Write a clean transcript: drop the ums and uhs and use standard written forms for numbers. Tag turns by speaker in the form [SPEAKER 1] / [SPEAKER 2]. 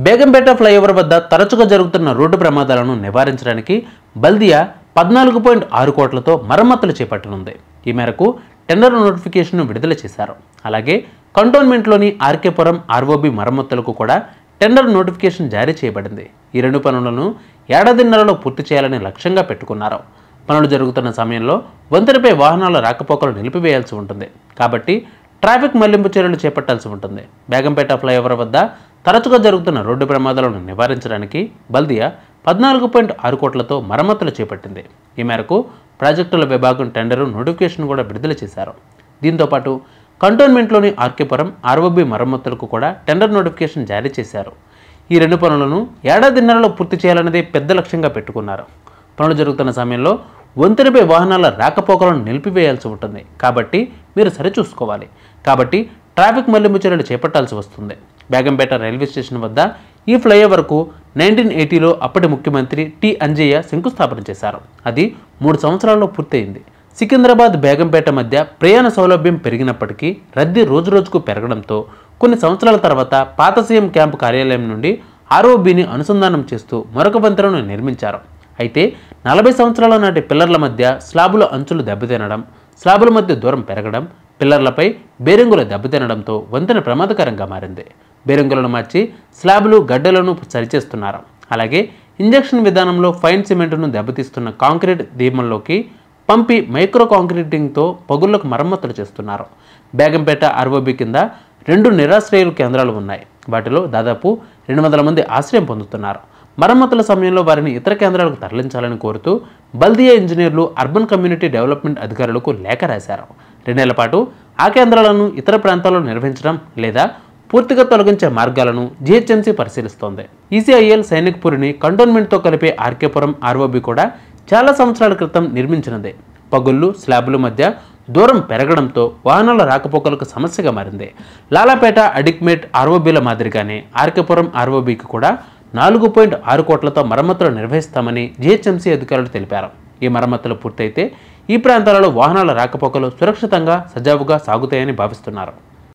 [SPEAKER 1] Begumpet flyover వద్ద తరచుగా జరుగుతున్న రోడ్డు ప్రమాదాలను నివారించడానికి బల్దియా 14.6 కోట్లతో మరమ్మతులు చేపట్టనుంది. ఈ మేరకు టెండర్ నోటిఫికేషన్ను విడుదల చేశారు. అలాగే కంటోన్మెంట్లోని ఆర్కేపురం ఆర్ఓబి మరమ్మతులకు కూడా టెండర్ నోటిఫికేషన్ జారీ చేయబడింది. ఈ రెండు పనులను ఏడాదిన్నరలో పూర్తి చేయాలని లక్ష్యంగా పెట్టుకున్నారు. పనులు జరుగుతున్న సమయంలో వంతెనపై వాహనాల రాకపోకలు నిలిపివేయాల్సి ఉంటుంది. కాబట్టి ట్రాఫిక్ మళ్లింపు చర్యలు చేపట్టాల్సి ఉంటుంది. బేగంపేట ఫ్లైఓవర్ వద్ద తరచుగా జరుగుతున్న రోడ్డు ప్రమాదాలను నివారించడానికి బల్దియా 14.6 కోట్లతో మరమ్మతులు చేపట్టింది. ఈ మేరకు ప్రాజెక్టుల విభాగం టెండరు నోటిఫికేషన్ కూడా విడుదల చేశారు. దీంతోపాటు కంటోన్మెంట్లోని ఆర్కేపురం ఆర్ఓబి మరమ్మతులకు కూడా టెండర్ నోటిఫికేషన్ జారీ చేశారు. ఈ రెండు పనులను ఏడాదిన్నరలో పూర్తి చేయాలన్నదే పెద్ద లక్ష్యంగా పెట్టుకున్నారు. పనులు జరుగుతున్న సమయంలో వంతెనపై వాహనాల రాకపోకలను నిలిపివేయాల్సి ఉంటుంది. కాబట్టి మీరు సరిచూసుకోవాలి. కాబట్టి ట్రాఫిక్ మళ్లింపు చర్యలు చేపట్టాల్సి వస్తుంది. బేగంపేట రైల్వే స్టేషన్ వద్ద ఈ ఫ్లైఓవర్కు 1980లో అప్పటి ముఖ్యమంత్రి టి అంజయ్య శంకుస్థాపన చేశారు. అది 3 సంవత్సరాల్లో పూర్తయింది. సికింద్రాబాద్ బేగంపేట మధ్య ప్రయాణ సౌలభ్యం పెరిగినప్పటికీ రద్దీ రోజురోజుకు పెరగడంతో కొన్ని సంవత్సరాల తర్వాత పాత సీఎం క్యాంపు కార్యాలయం నుండి ఆర్ఓబిని అనుసంధానం చేస్తూ మరొక వంతెనను నిర్మించారు. అయితే 40 సంవత్సరాల నాటి పిల్లర్ల మధ్య స్లాబుల అంచులు దెబ్బతినడం, స్లాబుల మధ్య దూరం పెరగడం, పిల్లర్లపై బేరింగులు దెబ్బతినడంతో వంతెన ప్రమాదకరంగా మారింది. బేరింగులను మార్చి స్లాబులు గడ్డలను సరిచేస్తున్నారు. అలాగే ఇంజెక్షన్ విధానంలో ఫైన్ సిమెంటును దెబ్బతీస్తున్న కాంక్రీట్ దీపంలోకి పంపి మైక్రో కాంక్రీటింగ్తో పగుళ్లకు మరమ్మతులు చేస్తున్నారు. బేగంపేట ఆర్ఓబి కింద 2 నిరాశ్రయుల కేంద్రాలు ఉన్నాయి. వాటిలో దాదాపు 200 మంది ఆశ్రయం పొందుతున్నారు. మరమ్మతుల సమయంలో వారిని ఇతర కేంద్రాలకు తరలించాలని కోరుతూ బల్దియా ఇంజనీర్లు అర్బన్ కమ్యూనిటీ డెవలప్మెంట్ అధికారులకు లేఖ రాశారు. 2 నెలల పాటు ఆ కేంద్రాలను ఇతర ప్రాంతాల్లో నిర్వహించడం లేదా పూర్తిగా తొలగించే మార్గాలను జీహెచ్ఎంసీ పరిశీలిస్తోంది. ఈసీఐఎల్ సైనిక్పూర్ని కంటోన్మెంట్తో కలిపే ఆర్కేపురం ఆర్ఓబి కూడా చాలా సంవత్సరాల క్రితం నిర్మించినదే. పగుళ్ళు, స్లాబుల మధ్య దూరం పెరగడంతో వాహనాల రాకపోకలకు సమస్యగా మారింది. లాలాపేట, అడిక్మేట్ ఆర్ఓబిల మాదిరిగానే ఆర్కేపురం ఆర్ఓబికి కూడా 4.6 కోట్లతో మరమ్మతులు నిర్వహిస్తామని జీహెచ్ఎంసీ అధికారులు తెలిపారు. ఈ మరమ్మతులు పూర్తయితే ఈ ప్రాంతాలలో వాహనాల రాకపోకలు సురక్షితంగా, సజావుగా సాగుతాయని భావిస్తున్నారు.